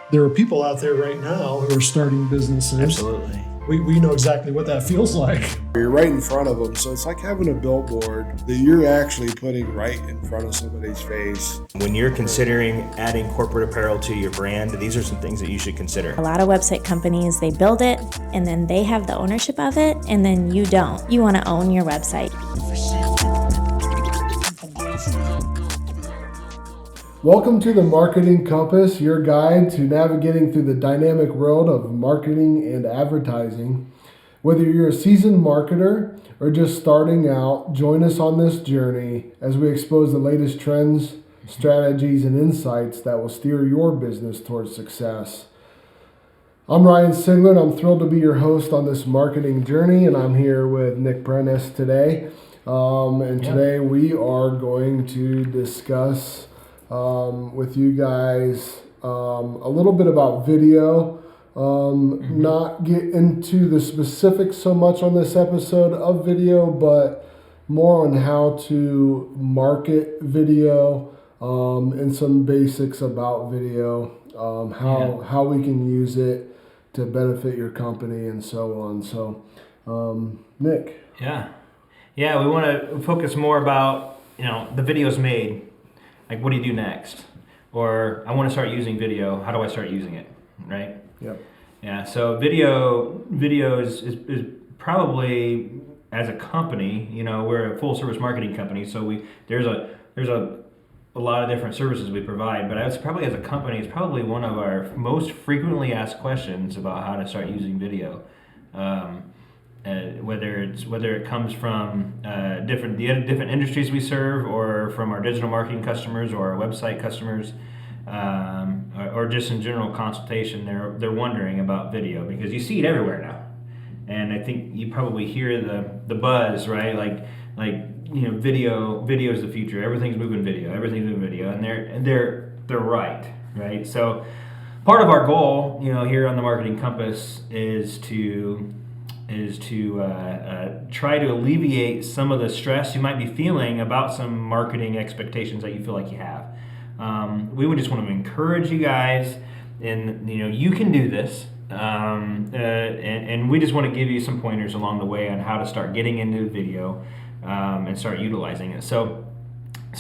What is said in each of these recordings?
There are people out there right now who are starting businesses. Absolutely. We know exactly what that feels like. You're right in front of them, so it's like having a billboard that you're actually putting right in front of somebody's face. When you're considering adding corporate apparel to your brand, these are some things that you should consider. A lot of website companies, they build it and then they have the ownership of it, and then you don't. You want to own your website. Welcome to the Marketing Compass, your guide to navigating through the dynamic world of marketing and advertising. Whether you're a seasoned marketer or just starting out, join us on this journey as we expose the latest trends, strategies, and insights that will steer your business towards success. I'm Ryan Sigler, and I'm thrilled to be your host on this marketing journey, and I'm here with Nick Prentice today. Today we are going to discuss with you guys a little bit about video. Not get into the specifics so much on this episode of video, but more on how to market video and some basics about video, how we can use it to benefit your company and so on. So, Nick. Yeah, we want to focus more about, the video's made. Like, what do you do next? Or I want to start using video. How do I start using it? Right? Yep. Yeah. So video is probably, as a company, we're a full service marketing company. So there's a lot of different services we provide. But as a company, it's probably one of our most frequently asked questions about how to start using video. Whether it comes from different industries we serve, or from our digital marketing customers or our website customers, or just in general consultation, they're wondering about video because you see it everywhere now, and I think you probably hear the buzz, right? Video is the future. Everything's moving video, and they're right. So part of our goal, here on the Marketing Compass is to try to alleviate some of the stress you might be feeling about some marketing expectations that you feel like you have. We would just want to encourage you guys, and you can do this, and we just want to give you some pointers along the way on how to start getting into video and start utilizing it. So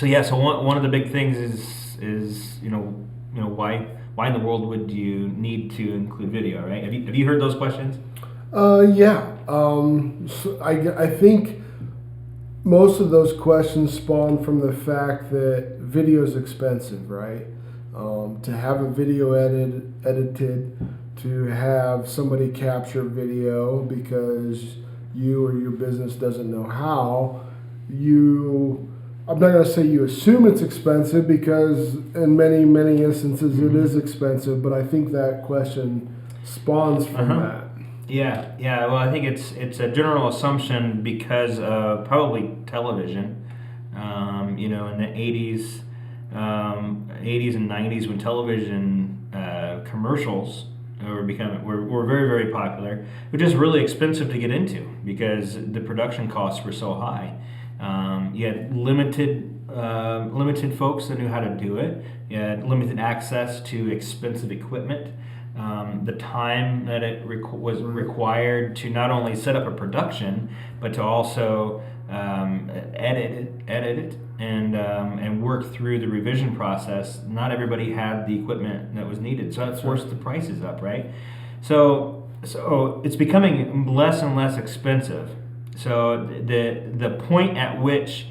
one of the big things is why in the world would you need to include video, right? Have you heard those questions? So I think most of those questions spawn from the fact that video is expensive, right? To have a video edited, to have somebody capture video because you or your business doesn't know how, I'm not going to say you assume it's expensive, because in many, many instances it is expensive, but I think that question spawns from that. Yeah. Well, I think it's a general assumption because of probably television. In the 80s and 90s, when television commercials were very, very popular, it was just really expensive to get into because the production costs were so high. You had limited folks that knew how to do it. You had limited access to expensive equipment. The time that it was required to not only set up a production, but to also edit it, and work through the revision process. Not everybody had the equipment that was needed, so that forced the prices up, right? So it's becoming less and less expensive. So the point at which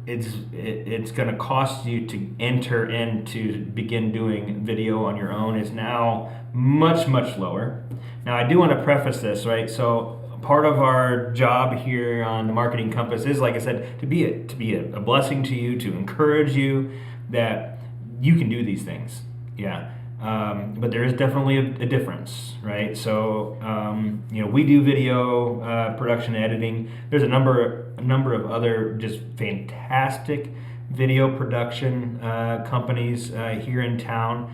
it's going to cost you to enter in to begin doing video on your own is now much, much lower. Now, I do want to preface this, right? So part of our job here on the Marketing Compass is, like I said, to be a blessing to you, to encourage you that you can do these things. Yeah. But there is definitely a difference, right? So, we do video production editing. There's a number of other just fantastic video production companies here in town,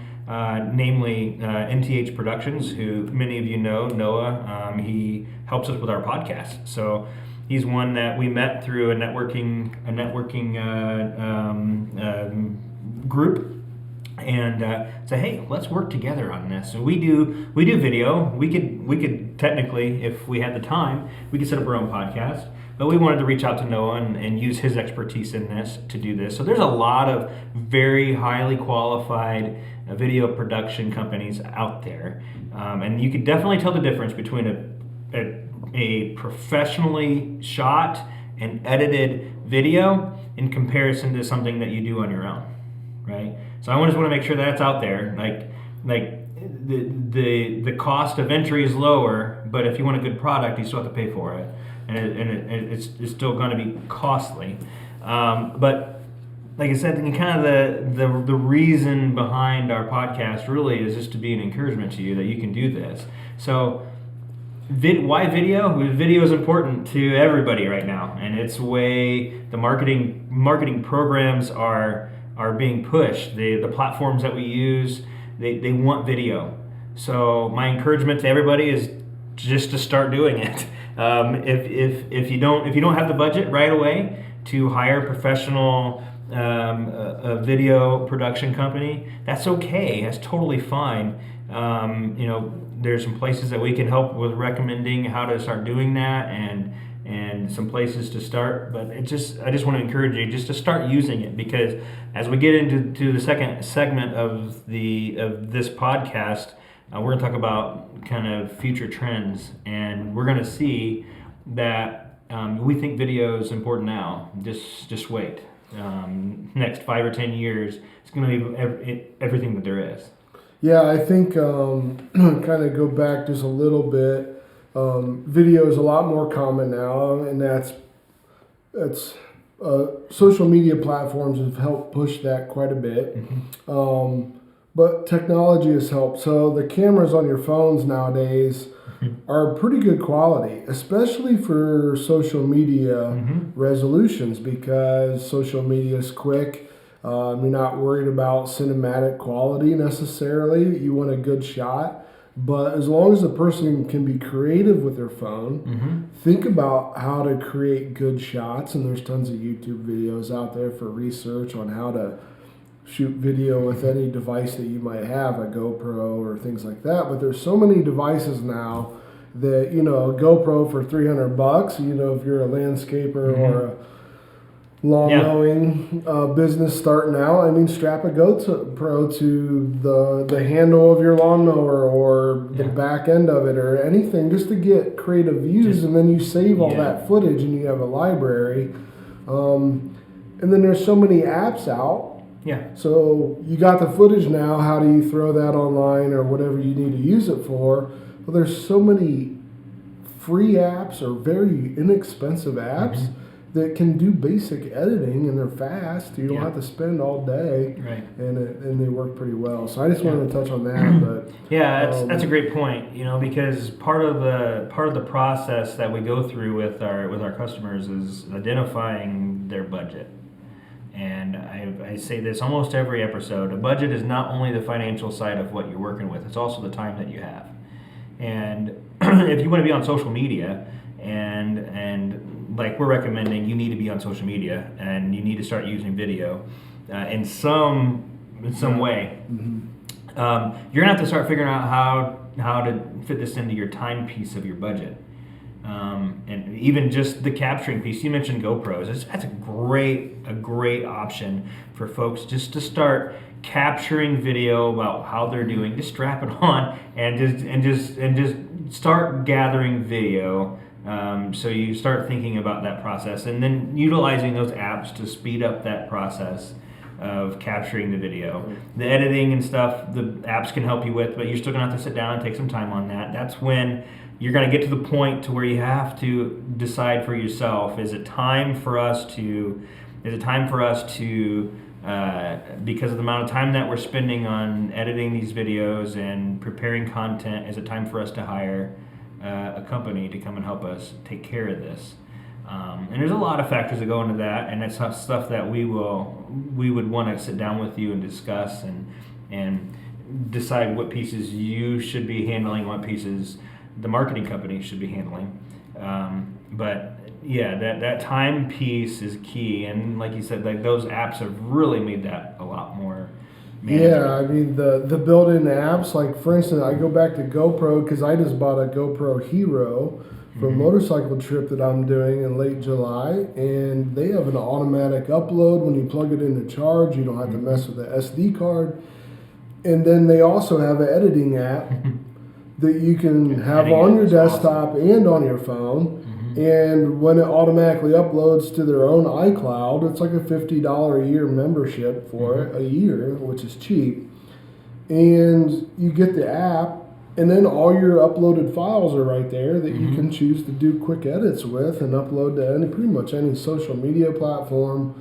namely NTH Productions, who many of you know, Noah. He helps us with our podcast. So he's one that we met through a networking group. and say, hey, let's work together on this. So we do video. We could technically, if we had the time, we could set up our own podcast. But we wanted to reach out to Noah and use his expertise in this to do this. So there's a lot of very highly qualified video production companies out there, and you could definitely tell the difference between a professionally shot and edited video in comparison to something that you do on your own, right? So I just want to make sure that's out there. Like the cost of entry is lower, but if you want a good product, you still have to pay for it, and it's still going to be costly. But like I said, kind of the reason behind our podcast really is just to be an encouragement to you that you can do this. So why video? Video is important to everybody right now, and it's the way the marketing programs are being pushed. The platforms that we use, they want video. So my encouragement to everybody is just to start doing it. If you don't have the budget right away to hire a professional a video production company, that's okay. That's totally fine. There's some places that we can help with recommending how to start doing that, and some places to start. But I just want to encourage you just to start using it, because as we get into the second segment of this podcast, we're going to talk about kind of future trends, and we're going to see that we think video is important now. Just wait. Next 5 or 10 years, it's going to be everything that there is. Yeah, I think kind of go back just a little bit. Video is a lot more common now, and that's social media platforms have helped push that quite a bit. Mm-hmm. But technology has helped. So the cameras on your phones nowadays are pretty good quality, especially for social media resolutions, because social media is quick. You're not worried about cinematic quality necessarily. You want a good shot. But as long as the person can be creative with their phone, think about how to create good shots. And there's tons of YouTube videos out there for research on how to shoot video with any device that you might have, a GoPro or things like that. But there's so many devices now that, a GoPro for $300, if you're a landscaper or a lawn mowing business starting out, strap a GoPro to the handle of your lawnmower or the back end of it or anything, just to get creative views, and then you save all that footage and you have a library. And then there's so many apps out. Yeah. So you got the footage now. How do you throw that online or whatever you need to use it for? Well, there's so many free apps or very inexpensive apps that can do basic editing, and they're fast. You don't have to spend all day, and they work pretty well. So I just wanted to touch on that. But that's a great point. Because part of the process that we go through with our customers is identifying their budget. And I say this almost every episode: a budget is not only the financial side of what you're working with; it's also the time that you have. And if you want to be on social media, and like we're recommending, you need to be on social media, and you need to start using video in some way. You're gonna have to start figuring out how to fit this into your time piece of your budget. And even just the capturing piece, you mentioned GoPros. That's a great option for folks just to start capturing video about how they're doing. Just strap it on and just start gathering video. So you start thinking about that process, and then utilizing those apps to speed up that process of capturing the video. The editing and stuff, the apps can help you with, but you're still gonna have to sit down and take some time on that. That's when you're going to get to the point to where you have to decide for yourself: is it time for us to because of the amount of time that we're spending on editing these videos and preparing content, is it time for us to hire a company to come and help us take care of this? And there's a lot of factors that go into that, and that's stuff that we would want to sit down with you and discuss and decide what pieces you should be handling, what pieces the marketing company should be handling. But that time piece is key, and like you said, like those apps have really made that a lot more Yeah, I mean the built-in apps, like for instance, I go back to GoPro because I just bought a GoPro Hero for a motorcycle trip that I'm doing in late July, and they have an automatic upload when you plug it into charge. You don't have to mess with the SD card, and then they also have an editing app that you can have Editing on your is desktop and on your phone. And when it automatically uploads to their own iCloud, it's like a $50 a year membership for it, a year, which is cheap. And you get the app, and then all your uploaded files are right there that you can choose to do quick edits with and upload to pretty much any social media platform.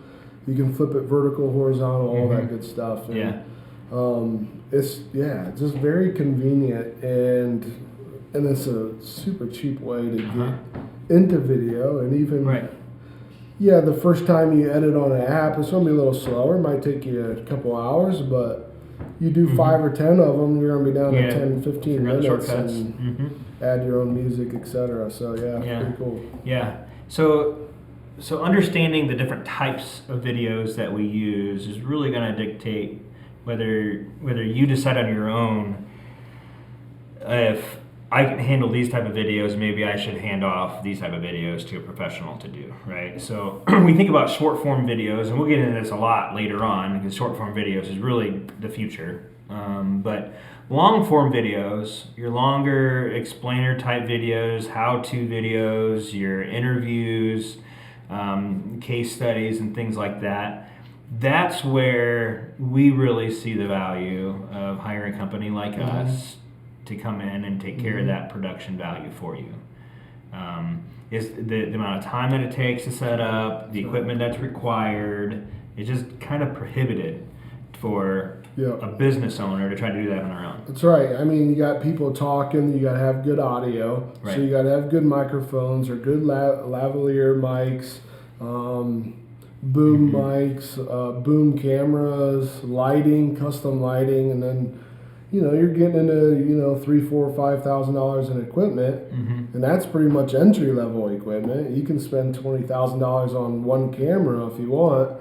You can flip it vertical, horizontal, all that good stuff. And, it's just very convenient, and it's a super cheap way to get into video. And even the first time you edit on an app, it's going to be a little slower. It might take you a couple hours, but you do 5 or 10 of them, you're going to be down to 10, 15 minutes shortcuts. and add your own music, etc. So pretty cool. Yeah. So understanding the different types of videos that we use is really going to dictate whether you decide on your own if I can handle these type of videos, maybe I should hand off these type of videos to a professional to do, right? So we think about short form videos, and we'll get into this a lot later on because short form videos is really the future. But long form videos, your longer explainer type videos, how-to videos, your interviews, case studies and things like that, that's where we really see the value of hiring a company like us to come in and take care of that production value for you. Is the amount of time that it takes to set up, the equipment that's required, it's just kind of prohibited for a business owner to try to do that on their own. That's right. I mean, you got people talking, you got to have good audio. Right. So you got to have good microphones or good lavalier mics, boom mics, boom cameras, lighting, custom lighting, and then you're getting into $3,000, $4,000, $5,000 in equipment, and that's pretty much entry level equipment. You can spend $20,000 on one camera if you want.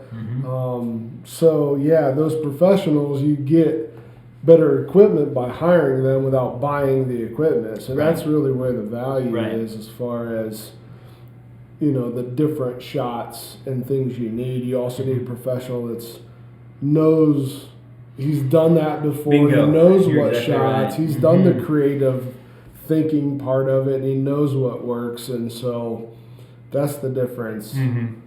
Those professionals, you get better equipment by hiring them without buying the equipment. So that's really where the value is, as far as the different shots and things you need. You also need a professional that knows. He's done that before. Bingo. He knows You're what exactly shots. right. He's done the creative thinking part of it, and he knows what works. And so that's the difference. And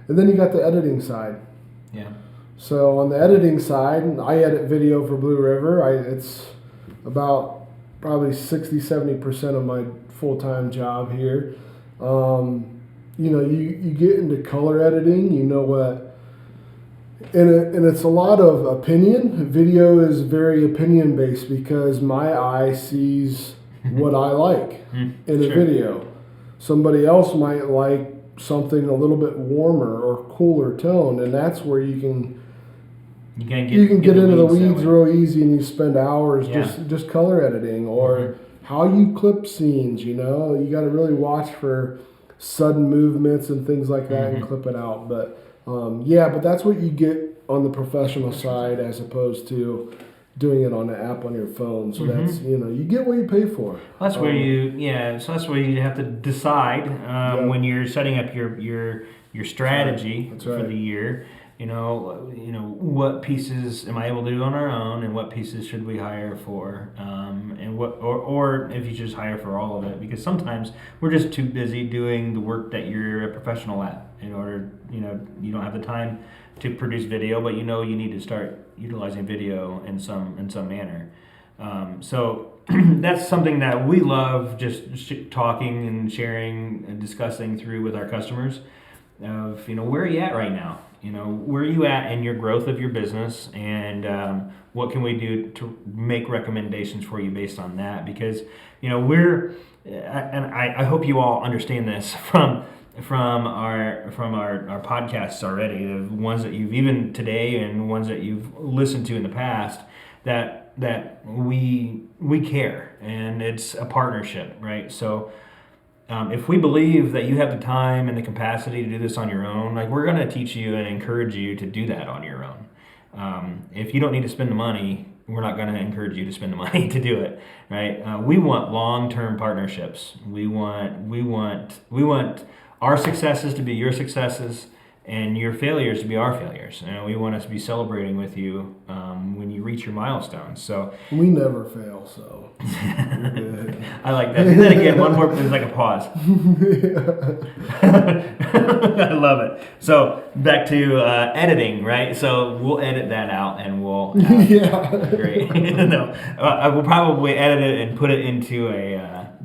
then you got the editing side. Yeah. So on the editing side, I edit video for Blue River. It's about probably 60-70% of my full-time job here. You get into color editing. And it's a lot of opinion. Video is very opinion based because my eye sees what I like in a video. Somebody else might like something a little bit warmer or cooler toned, and that's where you can get into the weeds real easy, and you spend hours just color editing or how you clip scenes. You got to really watch for sudden movements and things like that and clip it out. But but that's what you get on the professional side as opposed to doing it on an app on your phone. So that's, you get what you pay for. That's where so that's where you have to decide when you're setting up your strategy for the year. What pieces am I able to do on our own, and what pieces should we hire for, and or if you just hire for all of it, because sometimes we're just too busy doing the work that you're a professional at. In order, you don't have the time to produce video, but you need to start utilizing video in some manner. So that's something that we love, just talking and sharing and discussing through with our customers. Of where are you at right now? Where are you at in your growth of your business, and what can we do to make recommendations for you based on that? Because I hope you all understand this from our podcasts already, the ones that you've even today and ones that you've listened to in the past, that we care, and it's a partnership, right? So if we believe that you have the time and the capacity to do this on your own, we're going to teach you and encourage you to do that on your own. If you don't need to spend the money, we're not going to encourage you to spend the money to do it, right? We want long-term partnerships. We want our successes to be your successes, and your failures to be our failures. And we want us to be celebrating with you when you reach your milestones. So we never fail, so we're good. I like that. Do that again. One more. There's like a pause. I love it. So back to editing, right? So we'll edit that out, and we'll Yeah. great. No, I will probably edit it and put it into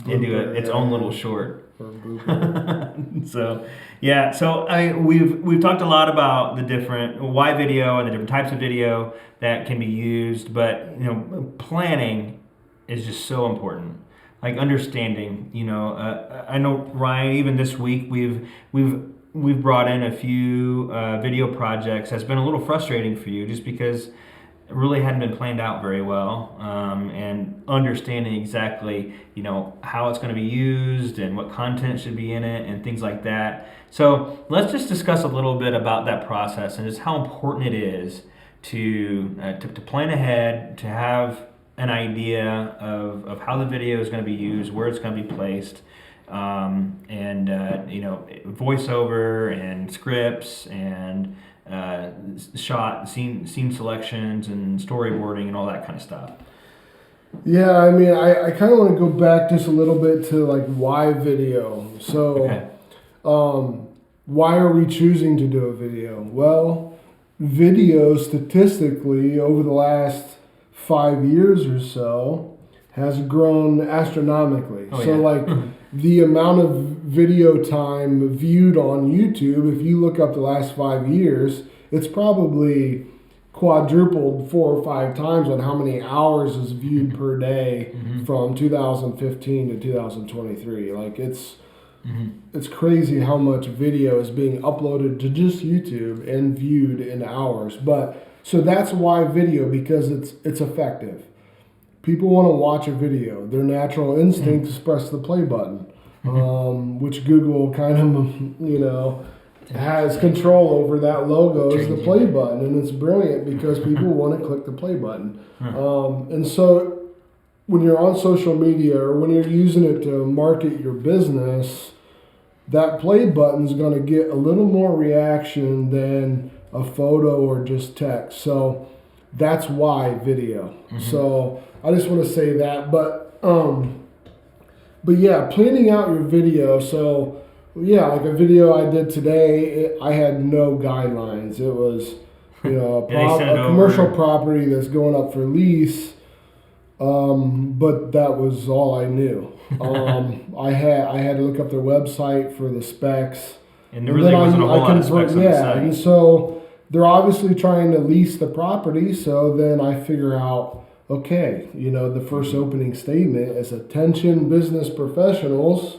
its own little short. Or blooper. So yeah, so we've talked a lot about the different why video and the different types of video that can be used, but planning is just so important. Like understanding, I know Ryan. Even this week, we've brought in a few video projects. That's been a little frustrating for you, just because it really hadn't been planned out very well, and understanding exactly how it's going to be used and what content should be in it and things like that. So let's just discuss a little bit about that process and just how important it is to plan ahead, to have an idea of how the video is going to be used, where it's going to be placed, and voiceover and scripts and scene selections and storyboarding and all that kind of stuff. Yeah, I mean, I kind of want to go back just a little bit to like why video. So, Okay. Why are we choosing to do a video? Well, video statistically over the last 5 years or so has grown astronomically. Oh, so yeah. like the amount of video time viewed on YouTube, if you look up the last 5 years, it's probably quadrupled 4 or 5 times on how many hours is viewed per day from 2015 to 2023. Like it's crazy how much video is being uploaded to just YouTube and viewed in hours. But so that's why video, because it's effective. People want to watch a video. Their natural instinct is press the play button, which Google kind of, has control over. That logo is the play button, and it's brilliant because people want to click the play button. And so when you're on social media or when you're using it to market your business, that play button is going to get a little more reaction than a photo or just text. So that's why video. So I just want to say that. But yeah, planning out your video. So yeah, like a video I did today, I had no guidelines. It was, a commercial property that's going up for lease. But that was all I knew. I had to look up their website for the specs. And there really wasn't a whole lot of specs on the site. And so they're obviously trying to lease the property. So then I figure out, okay, the first opening statement is attention business professionals.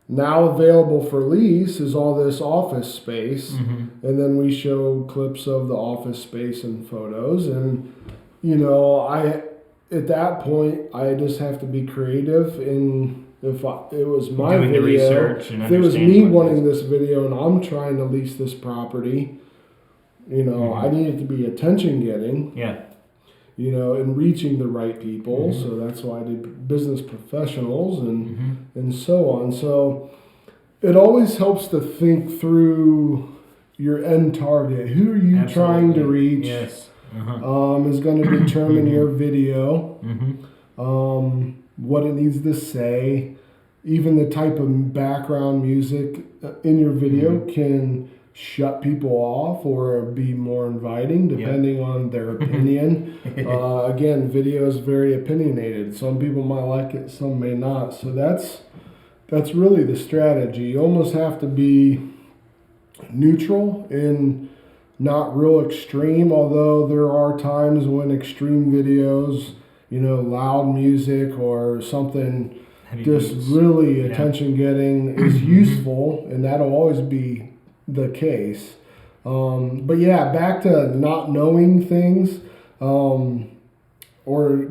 Now available for lease is all this office space. And then we show clips of the office space and photos. And, at that point, I just have to be creative in if it was my doing video, the research and if it was understanding me what it wanting this video and I'm trying to lease this property, I need it to be attention getting. Yeah. And reaching the right people. So that's why I did business professionals and so on. So it always helps to think through your end target. Who are you trying to reach? Yes. Is going to determine your video, what it needs to say. Even the type of background music in your video can shut people off or be more inviting depending on their opinion. Again, video is very opinionated. Some people might like it, some may not. So that's really the strategy. You almost have to be neutral and not real extreme, although there are times when extreme videos, loud music or something just really attention getting is useful, and that'll always be the case. But yeah, back to not knowing things or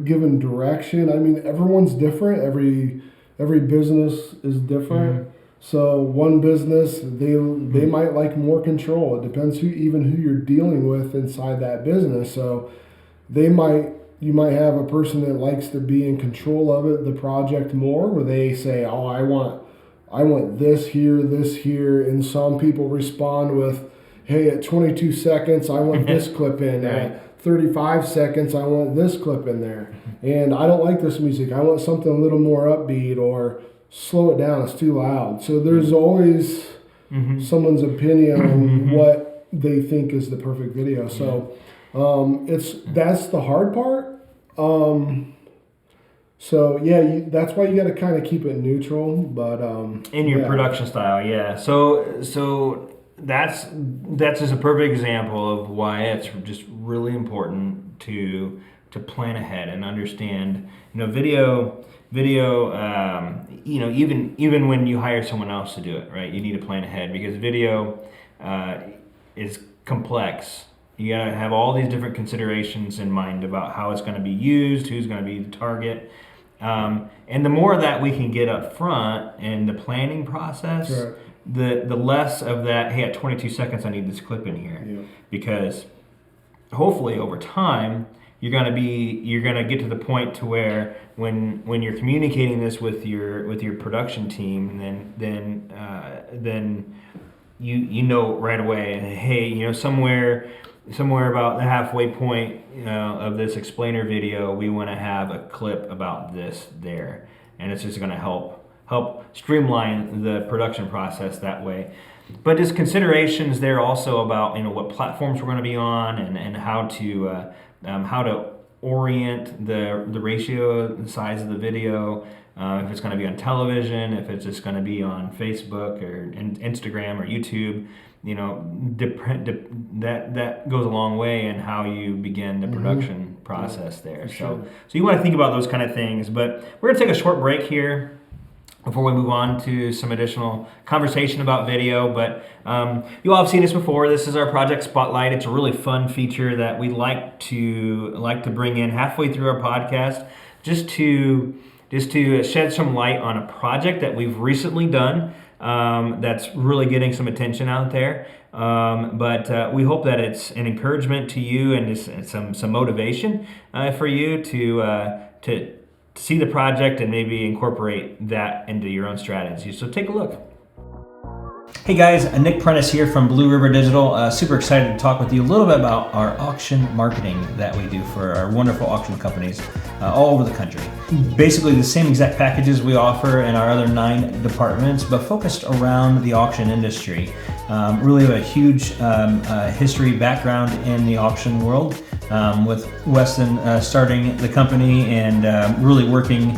giving direction. I mean, everyone's different. Every business is different. So one business, they might like more control. It depends who you're dealing with inside that business. So you might have a person that likes to be in control of the project more, where they say, "Oh, I want this here, and some people respond with, "Hey, at 22 seconds, I want this clip in. Right. At 35 seconds, I want this clip in there. And I don't like this music. I want something a little more upbeat, or slow it down. It's too loud." So there's always someone's opinion on what they think is the perfect video. So that's the hard part. So yeah, that's why you got to kind of keep it neutral, but in your production style, yeah. So that's just a perfect example of why it's just really important to plan ahead and understand. Video. Even when you hire someone else to do it, right? You need to plan ahead, because video is complex. You gotta have all these different considerations in mind about how it's going to be used, who's going to be the target, and the more that we can get up front in the planning process, Right. the less of that. Hey, at 22 seconds, I need this clip in here, Yeah. because hopefully over time you're gonna get to the point to where when you're communicating this with your production team, then you know right away. Hey, somewhere about the halfway point of this explainer video, we want to have a clip about this there, and it's just going to help streamline the production process that way. But just considerations there also about what platforms we're going to be on, and how to orient the ratio, the size of the video. If it's going to be on television, if it's just going to be on Facebook or Instagram or YouTube, that goes a long way in how you begin the production process there. Sure. So you want to think about those kind of things. But we're going to take a short break here before we move on to some additional conversation about video. But you all have seen this before. This is our Project Spotlight. It's a really fun feature that we like to bring in halfway through our podcast, just to shed some light on a project that we've recently done that's really getting some attention out there. But we hope that it's an encouragement to you and just some motivation for you to see the project and maybe incorporate that into your own strategy. So take a look. Hey guys, Nick Prentice here from Blue River Digital. Super excited to talk with you a little bit about our auction marketing that we do for our wonderful auction companies all over the country. Basically the same exact packages we offer in our other 9 departments, but focused around the auction industry. Really have a huge history background in the auction world, with Weston starting the company and really working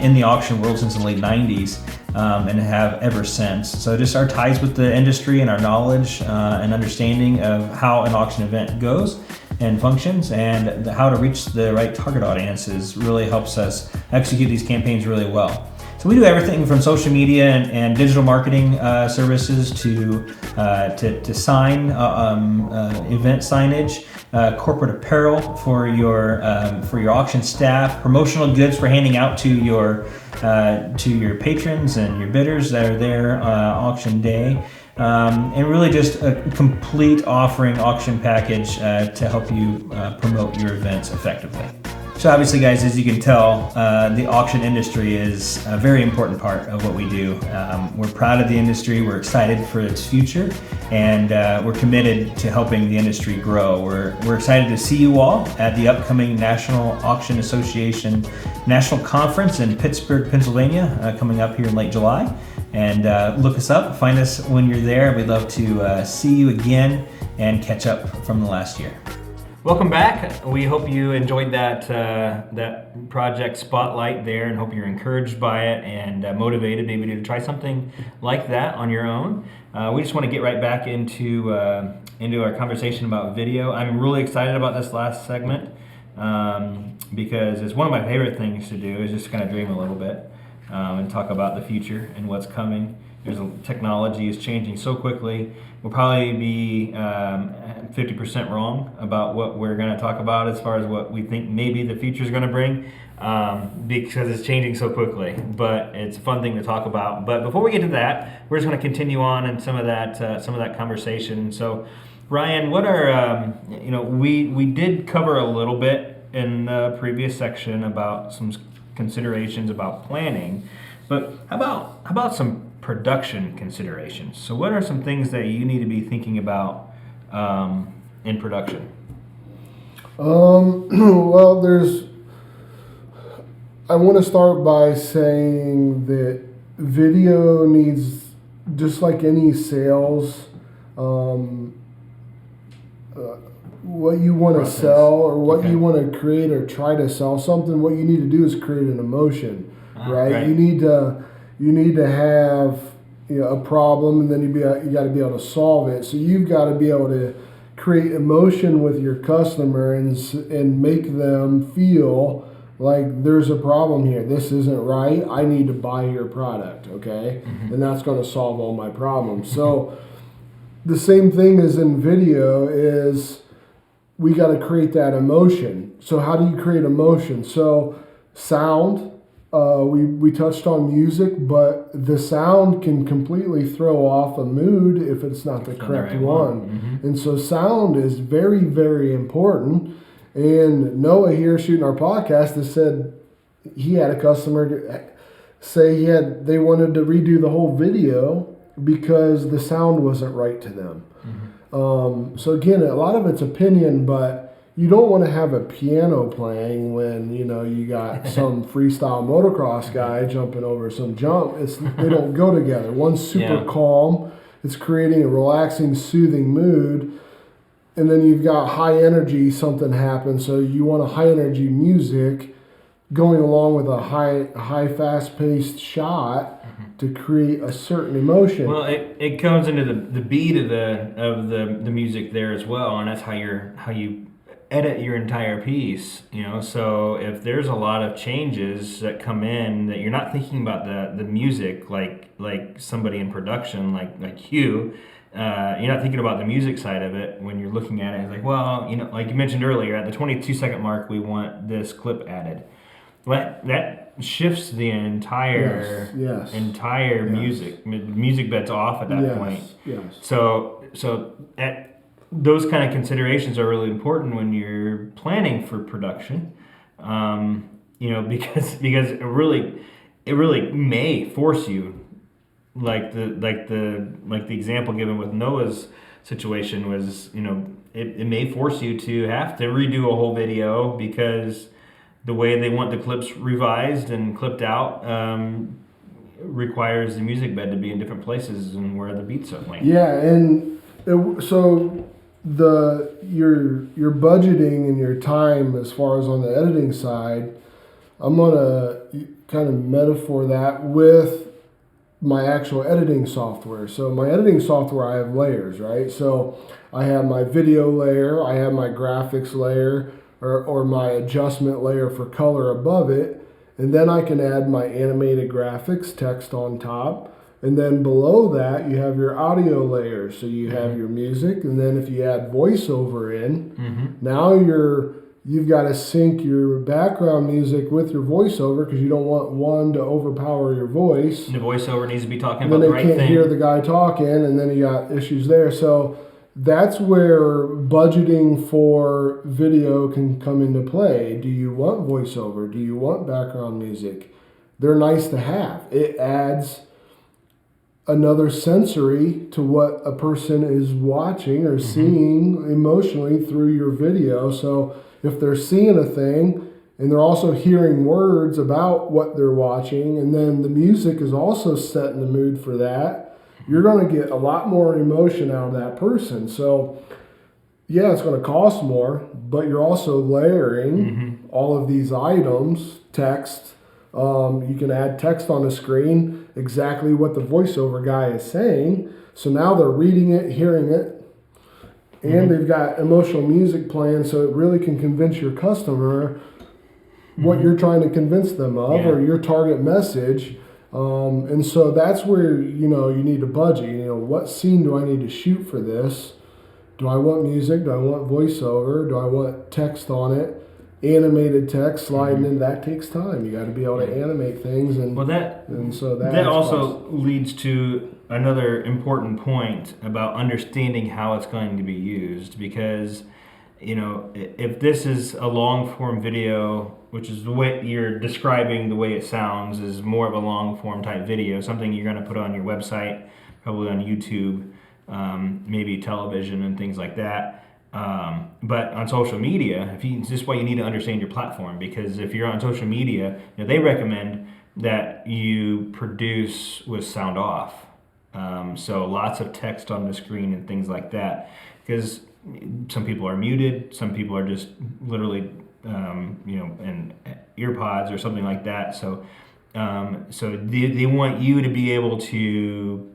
in the auction world since the late 90s. And have ever since. So just our ties with the industry and our knowledge and understanding of how an auction event goes and functions, and how to reach the right target audiences really helps us execute these campaigns really well. So we do everything from social media and digital marketing services to sign event signage, corporate apparel for your auction staff, promotional goods for handing out to your patrons and your bidders that are there auction day, and really just a complete offering auction package to help you promote your events effectively. So obviously, guys, as you can tell, the auction industry is a very important part of what we do. We're proud of the industry, we're excited for its future, and we're committed to helping the industry grow. We're excited to see you all at the upcoming National Auction Association National Conference in Pittsburgh, Pennsylvania, coming up here in late July. And look us up, find us when you're there. We'd love to see you again and catch up from the last year. Welcome back. We hope you enjoyed that Project Spotlight there, and hope you're encouraged by it and motivated maybe to try something like that on your own. We just want to get right back into our conversation about video. I'm really excited about this last segment because it's one of my favorite things to do, is just kind of dream a little bit. and talk about the future and what's coming. Technology is changing so quickly. We'll probably be 50% wrong about what we're going to talk about as far as what we think maybe the future is going to bring, because it's changing so quickly. But it's a fun thing to talk about. But before we get to that, we're just going to continue on in some of that conversation. So, Ryan, what are we did cover a little bit in the previous section about some considerations about planning, but how about some production considerations? So what are some things that you need to be thinking about in production? Well, I want to start by saying that video needs, just like any sales, what you want to sell or what you want to create or try to sell something, what you need to do is create an emotion, right? You need to have a problem, and then you got to be able to solve it. So you've got to be able to create emotion with your customer and make them feel like there's a problem here. This isn't right. I need to buy your product, okay? Mm-hmm. And that's going to solve all my problems. So the same thing as in video is we got to create that emotion. So how do you create emotion? So sound. We touched on music, but the sound can completely throw off a mood if it's not the correct one. Mm-hmm. And so sound is very, very important. And Noah here shooting our podcast has said he had a customer say they wanted to redo the whole video because the sound wasn't right to them. Mm-hmm. So again, a lot of it's opinion, but you don't want to have a piano playing when you got some freestyle motocross guy jumping over some jump. They don't go together. One's super calm. It's creating a relaxing, soothing mood. And then you've got high energy, something happens. So you want a high energy music going along with a high fast paced shot to create a certain emotion. Well, it comes into the beat of the music there as well, and that's how you edit your entire piece. So if there's a lot of changes that come in that you're not thinking about the music like somebody in production like you. You're not thinking about the music side of it when you're looking at it. It's like, well, like you mentioned earlier, at the 22-second mark, we want this clip added. That shifts the entire music. Music bed's off at that point. Yes. So those kind of considerations are really important when you're planning for production. Because it really may force you. Like the example given with Noah's situation was, it may force you to have to redo a whole video because the way they want the clips revised and clipped out requires the music bed to be in different places and where the beats are playing. Yeah, and so your budgeting and your time as far as on the editing side, I'm gonna kind of metaphor that with my actual editing software. So my editing software, I have layers, right? So I have my video layer, I have my graphics layer, or my adjustment layer for color above it, and then I can add my animated graphics text on top, and then below that you have your audio layer. So you have your music, and then if you add voiceover in, now you've got to sync your background music with your voiceover because you don't want one to overpower your voice. And the voiceover needs to be talking about the right thing. Then they can't hear the guy talking, and then you got issues there. So that's where budgeting for video can come into play. Do you want voiceover? Do you want background music? They're nice to have. It adds another sensory to what a person is watching or seeing emotionally through your video. So if they're seeing a thing and they're also hearing words about what they're watching, and then the music is also setting the mood for that, you're going to get a lot more emotion out of that person. So yeah, it's going to cost more, but you're also layering all of these items, text. You can add text on the screen, exactly what the voiceover guy is saying. So now they're reading it, hearing it, and they've got emotional music playing, so it really can convince your customer what you're trying to convince them of, or your target message. And so that's where, you need to budget. What scene do I need to shoot for this? Do I want music? Do I want voiceover? Do I want text on it? Animated text sliding in, that takes time. You got to be able to animate things, and that also leads to another important point about understanding how it's going to be used, because if this is a long form video, which is the way you're describing, the way it sounds is more of a long form type video, something you're going to put on your website, probably on YouTube, maybe television and things like that. But on social media, this is why you need to understand your platform, because if you're on social media, they recommend that you produce with sound off. So lots of text on the screen and things like that, because some people are muted, some people are just literally, in ear pods or something like that. So they want you to be able to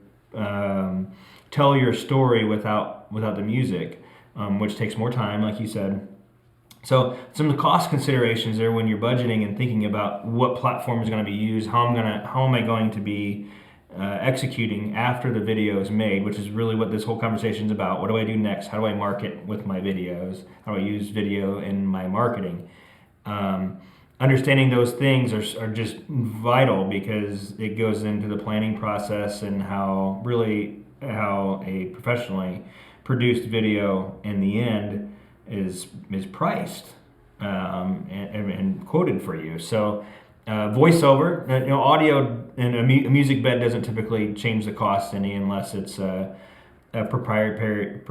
tell your story without the music. Which takes more time, like you said. So some of the cost considerations there when you're budgeting and thinking about what platform is going to be used, how am I going to be executing after the video is made, which is really what this whole conversation is about. What do I do next? How do I market with my videos? How do I use video in my marketing? Understanding those things are just vital, because it goes into the planning process and how a professionally produced video in the end is priced and quoted for you. So voiceover, audio and a music bed doesn't typically change the cost any, unless it's a proprietary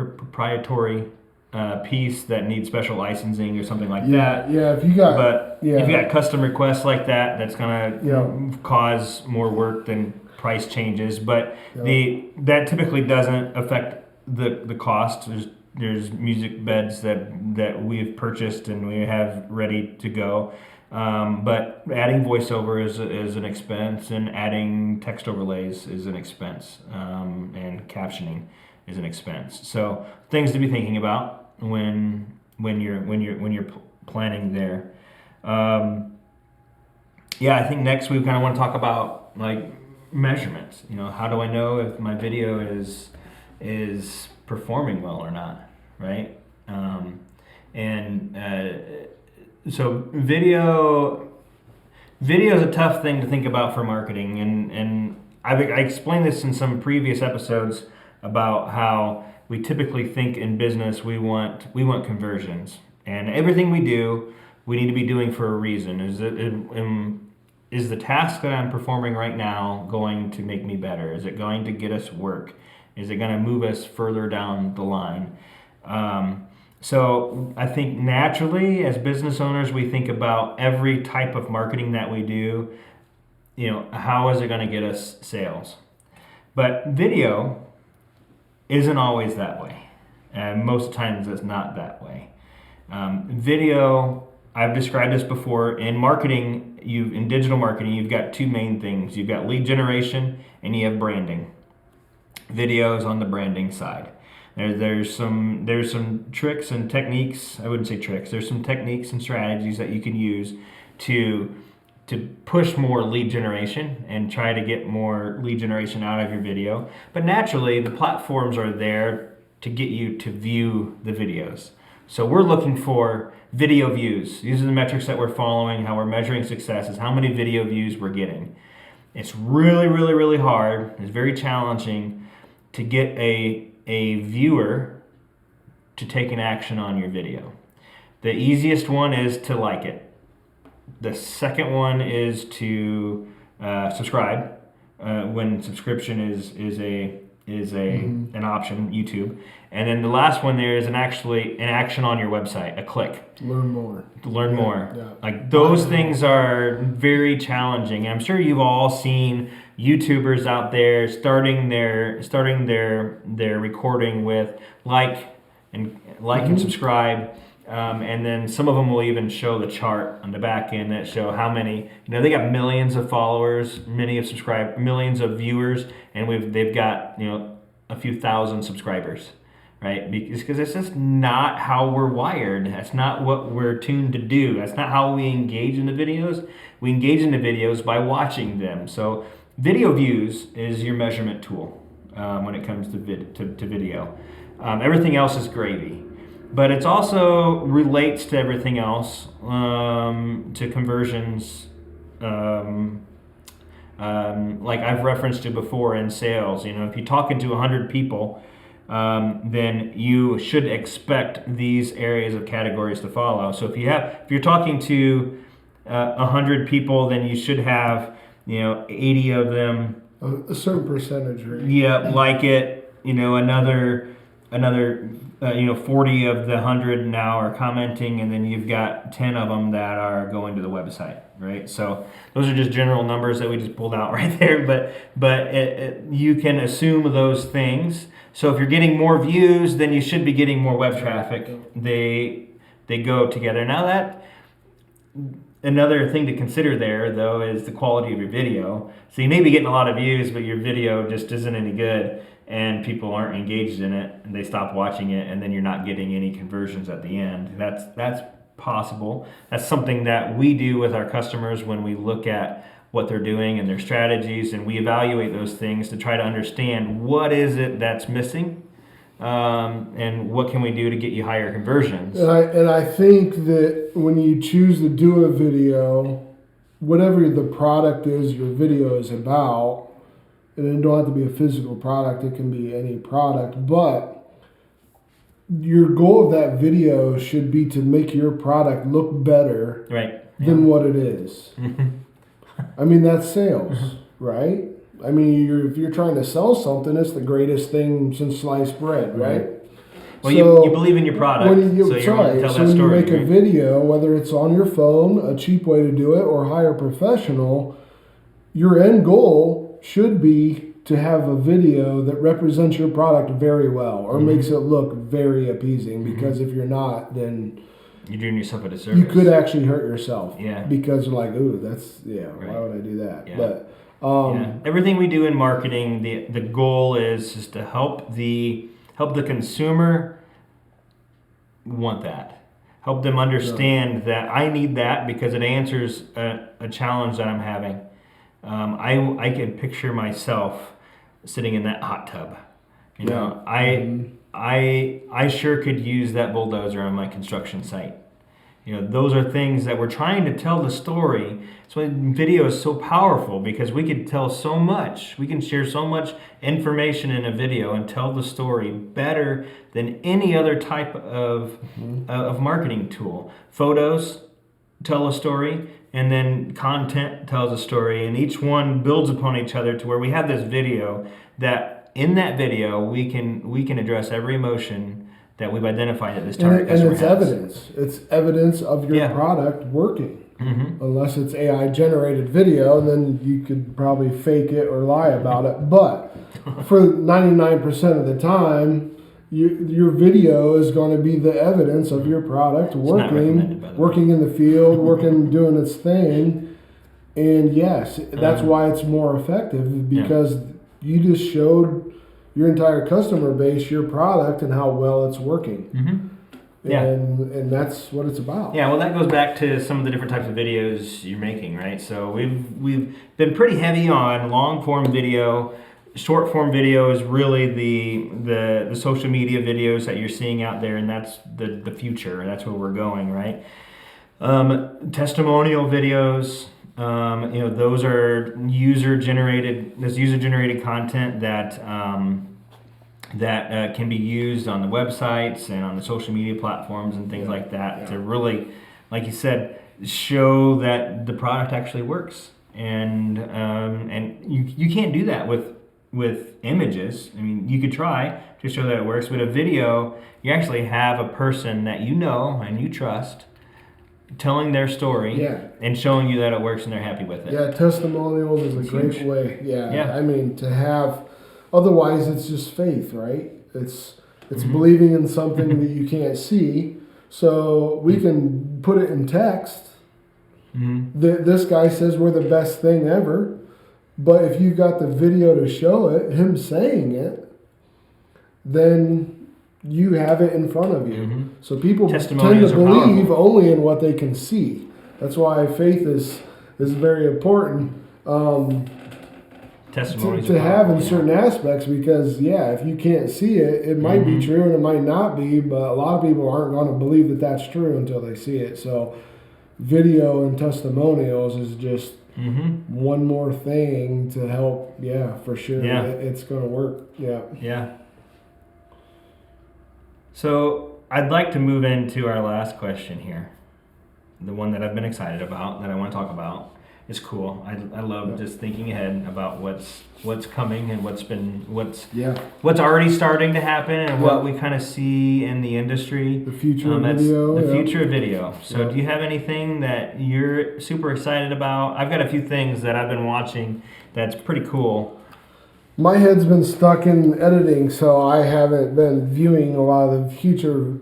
piece that needs special licensing or something like that. Yeah, if you got custom requests like that, that's gonna cause more work than price changes. But that typically doesn't affect the cost. There's music beds that we've purchased and we have ready to go, but adding voiceover is an expense, and adding text overlays is an expense, and captioning is an expense. So things to be thinking about when you're planning there. I think next we kind of want to talk about like measurements. How do I know if my video is performing well or not, right? So video is a tough thing to think about for marketing, and I explained this in some previous episodes about how we typically think in business we want conversions, and everything we do we need to be doing for a reason. Is the task that I'm performing right now going to make me better? Is it going to get us work? Is it going to move us further down the line? So I think naturally, as business owners, we think about every type of marketing that we do. How is it going to get us sales? But video isn't always that way, and most times it's not that way. Video, I've described this before in marketing. In digital marketing, you've got two main things. You've got lead generation and you have branding. Video is on the branding side. There's some tricks and techniques. I wouldn't say tricks. There's some techniques and strategies that you can use to push more lead generation and try to get more lead generation out of your video. But naturally, the platforms are there to get you to view the videos. So we're looking for video views. These are the metrics that we're following. How we're measuring success is how many video views we're getting. It's really, really, really hard. It's very challenging to get a viewer to take an action on your video. The easiest one is to like it. The second one is to subscribe when subscription is an option, YouTube. And then the last one there is an action on your website, a click. Learn more. Yeah. Like those things are very challenging. I'm sure you've all seen YouTubers out there starting their recording with like and subscribe. And then some of them will even show the chart on the back end that show how many, they got millions of followers, many have subscribed, millions of viewers, and they've got, a few thousand subscribers. right? Because it's just not how we're wired. That's not what we're tuned to do. That's not how we engage in the videos. We engage in the videos by watching them. So video views is your measurement tool when it comes to video. Everything else is gravy. But it also relates to everything else, to conversions, like I've referenced to before in sales. If you're talking to 100 people, then you should expect these areas of categories to follow. So if you're talking to 100 people, then you should have 80 of them a certain percentage rate. yeah like it. Another 40 of the 100 now are commenting, and then you've got 10 of them that are going to the website, right? So those are just general numbers that we just pulled out right there, but you can assume those things. So if you're getting more views, then you should be getting more web traffic. They go together. Now that another thing to consider there, though, is the quality of your video. So you may be getting a lot of views, but your video just isn't any good, and people aren't engaged in it, and they stop watching it, and then you're not getting any conversions at the end. That's possible. That's something that we do with our customers when we look at what they're doing and their strategies, and we evaluate those things to try to understand what is it that's missing, and what can we do to get you higher conversions. And I think that when you choose to do a video, whatever the product is your video is about, and it don't have to be a physical product, it can be any product, but your goal of that video should be to make your product look better Right. than what it is. I mean, that's sales, right? I mean, if you're trying to sell something, it's the greatest thing since sliced bread, right? Well, So you believe in your product, when you, so you want to tell so that when story. you make a right? video, whether it's on your phone, a cheap way to do it, or hire a professional, your end goal should be to have a video that represents your product very well, or makes it look very appeasing. Because if you're not, then You're doing yourself a disservice. you could actually hurt yourself. Yeah. Because you're like, ooh, that's Right. why would I do that? Yeah. But Everything we do in marketing, the goal is to help the consumer want that. Help them understand that I need that because it answers a challenge that I'm having. I can picture myself sitting in that hot tub. I sure could use that bulldozer on my construction site. Those are things that we're trying to tell the story. That's why video is so powerful, because we could tell so much. We can share so much information in a video and tell the story better than any other type of marketing tool. Photos tell a story, and then content tells a story, and each one builds upon each other to where we have this video that in that video we can address every emotion that we've identified that this target customer it's has. evidence. It's evidence of your Yeah. product working. Mm-hmm. Unless it's AI generated video, and then you could probably fake it or lie about it. But for 99% of the time, your video is going to be the evidence of your product not recommended, by the way. working in the field, working, doing its thing. And yes, that's why it's more effective, because you just showed your entire customer base your product and how well it's working. Mm-hmm. Yeah. And that's what it's about. Yeah, well, that goes back to some of the different types of videos you're making, right? So we've been pretty heavy on long form video. Short form video is really the social media videos that you're seeing out there, and that's the future. That's where we're going, right? Testimonial videos. Those are user generated content that can be used on the websites and on the social media platforms and things like that to really, like you said, show that the product actually works. And you can't do that with images. I mean, you could try to show that it works, but a video, you actually have a person that you know and you trust telling their story and showing you that it works and they're happy with it. Yeah, testimonials is a great huge. way. Yeah. I mean, to have, otherwise it's just faith, right? It's believing in something that you can't see. So we can put it in text. Mm-hmm. This guy says we're the best thing ever. But if you got the video to show it, him saying it, then you have it in front of you. Mhm. So people tend to Testimonials are believe powerful. only in what they can see. That's why faith is very important. Testimonies To are have in powerful, certain aspects, because if you can't see it, it might be true and it might not be, but a lot of people aren't going to believe that that's true until they see it. So video and testimonials is just one more thing to help, for sure. Yeah. It's going to work. Yeah. So I'd like to move into our last question here. The one that I've been excited about, that I want to talk about. It's cool. I love just thinking ahead about what's coming and what's already starting to happen and what we kind of see in the industry. The future of video. The future of video. So do you have anything that you're super excited about? I've got a few things that I've been watching that's pretty cool. My head's been stuck in editing, so I haven't been viewing a lot of the future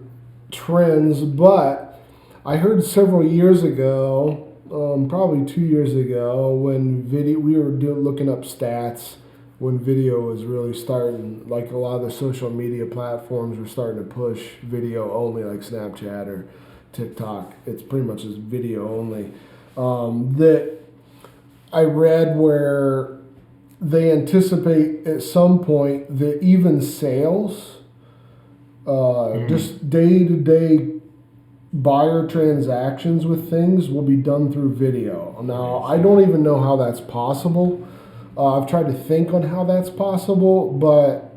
trends, but I heard several years ago, probably 2 years ago, when we were looking up stats when video was really starting, like a lot of the social media platforms were starting to push video only, like Snapchat or TikTok. It's pretty much just video only. That I read where they anticipate at some point that even sales, just day-to-day buyer transactions with things will be done through video. Now, I don't even know how that's possible. I've tried to think on how that's possible, but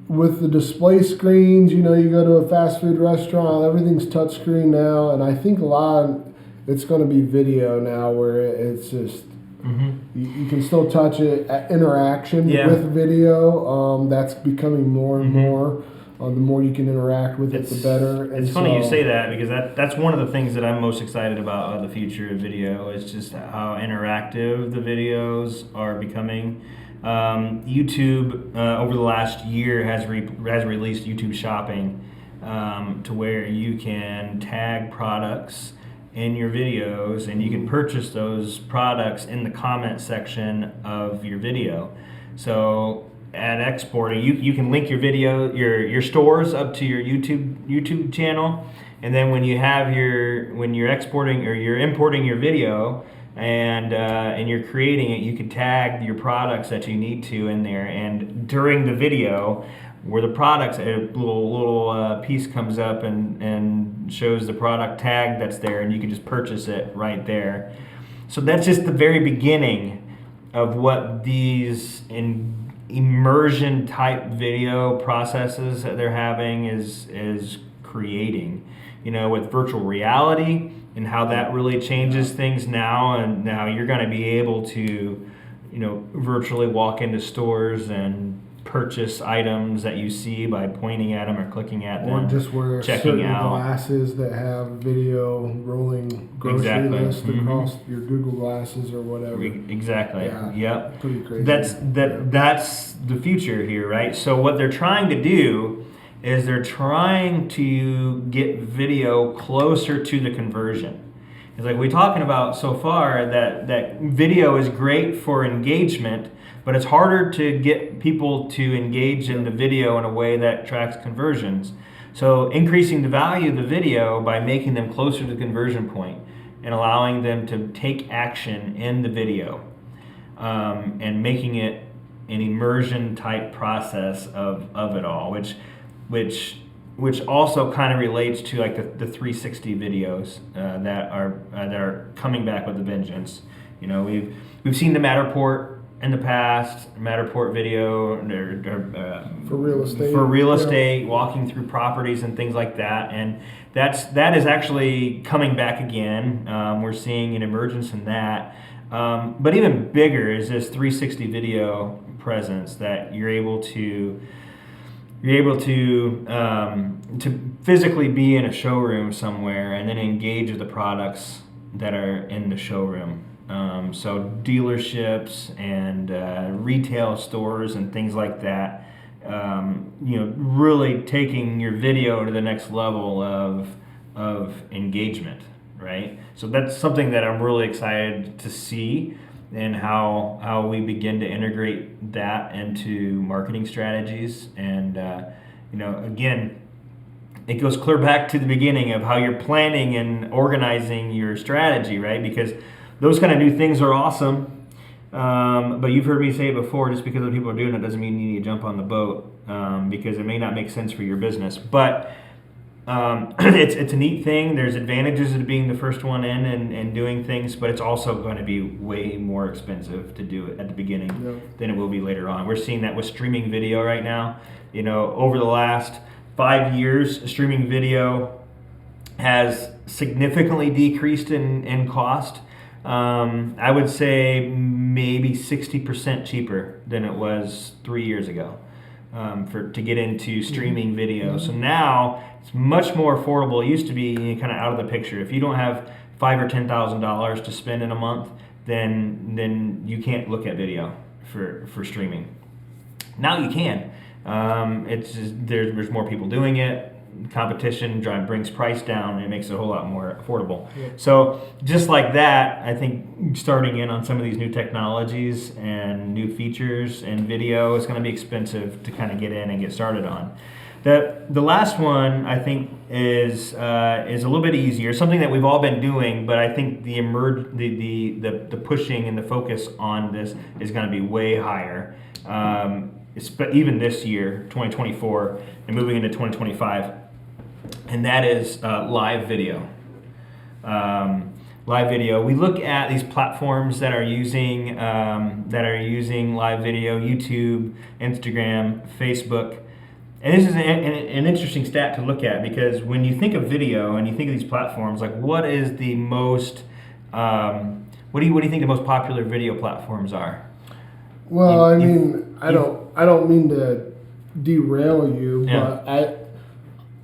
with the display screens, you go to a fast food restaurant, everything's touchscreen now, and I think it's going to be video now where it's just, you can still touch it. Interaction with video, that's becoming more and more. The more you can interact with it, the better. It's funny you say that, because that's one of the things that I'm most excited about the future of video is just how interactive the videos are becoming. YouTube over the last year has released YouTube Shopping to where you can tag products in your videos and you can purchase those products in the comment section of your video. So at exporting, you can link your video, your stores up to your YouTube channel, and then when you're exporting or you're importing your video and you're creating it, you can tag your products that you need to in there, and during the video where the products, a little piece comes up and shows the product tag that's there, and you can just purchase it right there. So that's just the very beginning of what these immersion type video processes that they're having is creating, with virtual reality and how that really changes things now. And now you're going to be able to, virtually walk into stores and purchase items that you see by pointing at them or clicking at them. Or just wear certain glasses that have video rolling grocery list across your Google glasses or whatever. Exactly. Yeah. Yep. Pretty crazy. That's the future here, right? So what they're trying to do is they're trying to get video closer to the conversion. It's like we're talking about so far that video is great for engagement, but it's harder to get people to engage in the video in a way that tracks conversions. So increasing the value of the video by making them closer to the conversion point and allowing them to take action in the video, and making it an immersion type process of it all, which also kind of relates to like the 360 videos that are coming back with a vengeance. We've seen the Matterport in the past, Matterport video for real estate, walking through properties and things like that, and that is actually coming back again. We're seeing an emergence in that, but even bigger is this 360 video presence that you're able to physically be in a showroom somewhere and then engage with the products that are in the showroom. So dealerships and retail stores and things like that, really taking your video to the next level of engagement, right? So that's something that I'm really excited to see, and how we begin to integrate that into marketing strategies and Again, it goes clear back to the beginning of how you're planning and organizing your strategy, right? Because those kind of new things are awesome. But you've heard me say it before, just because other people are doing it doesn't mean you need to jump on the boat, because it may not make sense for your business. But it's a neat thing. There's advantages of being the first one in and doing things, but it's also going to be way more expensive to do it at the beginning than it will be later on. We're seeing that with streaming video right now. Over the last 5 years, streaming video has significantly decreased in cost. I would say maybe 60% cheaper than it was 3 years ago to get into streaming video. So now it's much more affordable. It used to be kind of out of the picture. If you don't have $5,000 or $10,000 to spend in a month, then you can't look at video for streaming. Now you can. It's just, there's more people doing it. Competition brings price down. It makes it a whole lot more affordable. Yeah. So just like that, I think starting in on some of these new technologies and new features and video is going to be expensive to kind of get in and get started on. The last one I think is a little bit easier, something that we've all been doing, but I think the pushing and the focus on this is going to be way higher. Even this year, 2024, and moving into 2025, and that is live video. Live video. We look at these platforms that are using live video: YouTube, Instagram, Facebook. And this is an interesting stat to look at, because when you think of video and you think of these platforms, like what is the most what do you think the most popular video platforms are? Well, I don't mean to derail you, but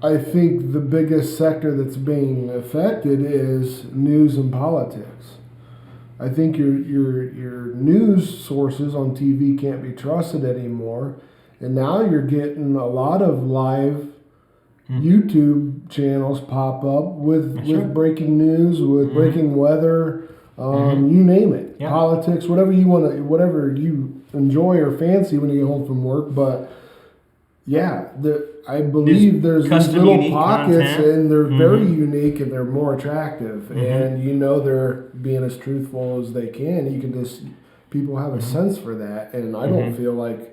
I think the biggest sector that's being affected is news and politics. I think your news sources on TV can't be trusted anymore, and now you're getting a lot of live YouTube channels pop up with breaking news, with breaking weather, you name it, politics, whatever you enjoy or fancy when you get home from work. But I believe there's these little pockets content. And they're very unique and they're more attractive, and they're being as truthful as they can. You can just, people have a sense for that, and I don't feel like,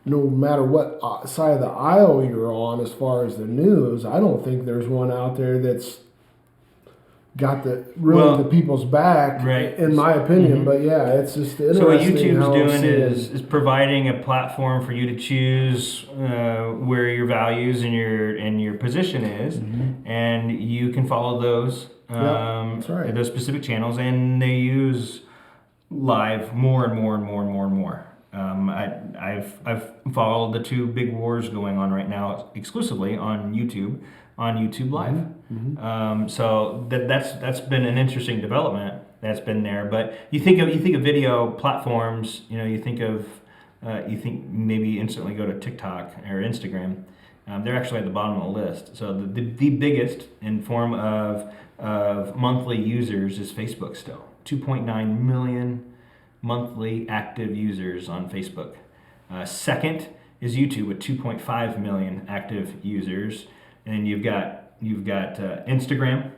no matter what side of the aisle you're on as far as the news, I don't think there's one out there that's got the people's back, right, in my opinion. But it's just interesting. So what YouTube's doing is providing a platform for you to choose where your values and your position is, and you can follow those that's right. those specific channels, and they use live more and more and more and more and more. I've followed the two big wars going on right now exclusively on YouTube Live. So that's been an interesting development that's been there. But you think of video platforms, you think maybe instantly go to TikTok or Instagram. They're actually at the bottom of the list. So the biggest in form of monthly users is Facebook still. 2.9 million monthly active users on Facebook. Second is YouTube with 2.5 million active users, and you've got Instagram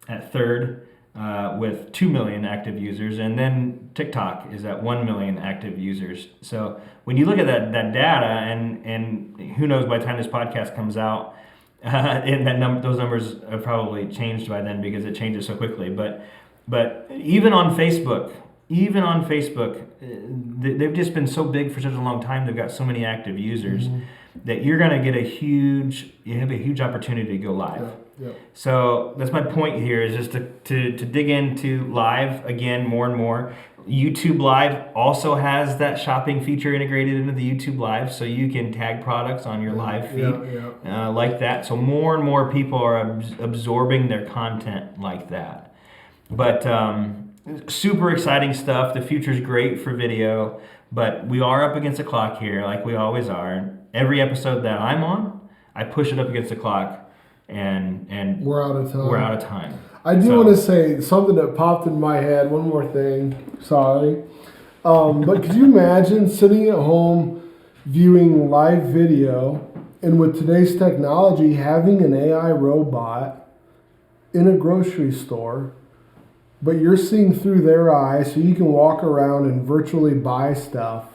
at third with 2 million active users, and then TikTok is at 1 million active users. So when you look at that data, and who knows, by the time this podcast comes out, and those numbers have probably changed by then because it changes so quickly. But even on Facebook, they've just been so big for such a long time. They've got so many active users that you're going to get a huge opportunity to go live. Yeah. So that's my point here, is just to dig into live again more and more. YouTube Live also has that shopping feature integrated into the YouTube Live, so you can tag products on your live feed like that. So more and more people are absorbing their content like that. But super exciting stuff. The future's great for video, but we are up against the clock here, like we always are. Every episode that I'm on, I push it up against the clock, and we're out of time. I do want to say something that popped in my head. One more thing. Sorry. But could you imagine sitting at home viewing live video And with today's technology, having an AI robot in a grocery store, but you're seeing through their eyes, so you can walk around and virtually buy stuff,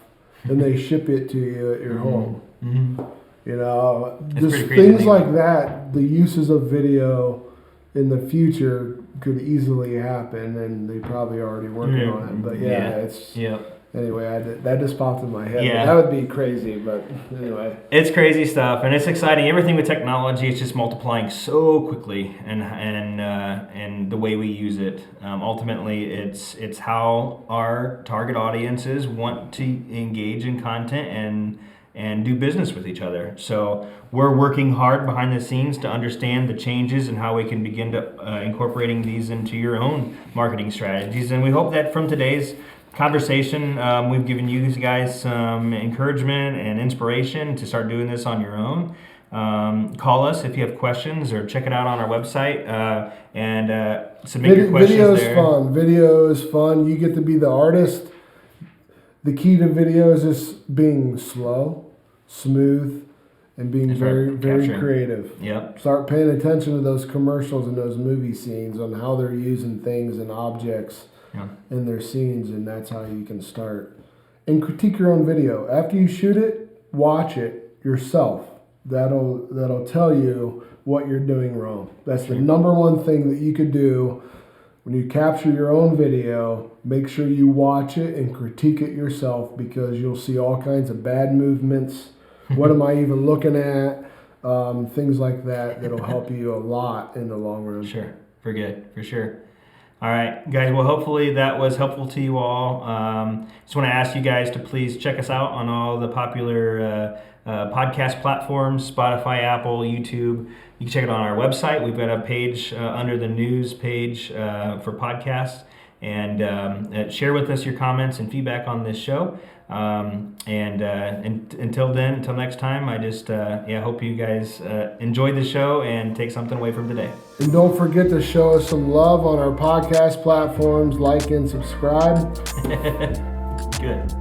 and they ship it to you at your home. Mm-hmm. You know, It's just pretty crazy to things think like that. The uses of video in the future could easily happen, and they probably already working on it. But yeah, it's anyway. That just popped in my head. Yeah. That would be crazy, but anyway. It's crazy stuff, and it's exciting. Everything with technology is just multiplying so quickly, and the way we use it. Ultimately, it's how our target audiences want to engage in content and do business with each other. So we're working hard behind the scenes to understand the changes and how we can begin to incorporating these into your own marketing strategies. And we hope that from today's conversation, we've given you guys some encouragement and inspiration to start doing this on your own. Call us if you have questions, or check it out on our website and submit your questions there. Video is fun. You get to be the artist. The key to video is just being slow, smooth, and being very creative. Yep. Start paying attention to those commercials and those movie scenes on how they're using things and objects in their scenes, and that's how you can start. And critique your own video. After you shoot it, watch it yourself. That'll tell you what you're doing wrong. That's the number one thing that you could do. When you capture your own video, make sure you watch it and critique it yourself, because you'll see all kinds of bad movements. What am I even looking at? Things like that that'll help you a lot in the long run. Sure. For good. For sure. All right, guys. Well, hopefully that was helpful to you all. Just want to ask you guys to please check us out on all the popular podcast platforms: Spotify, Apple, YouTube. You can check it on our website. We've got a page under the news page for podcasts. And share with us your comments and feedback on this show. And until next time, I just hope you guys enjoyed the show and take something away from today. And don't forget to show us some love on our podcast platforms. Like and subscribe. Good.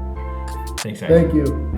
Thanks, guys. Thank you.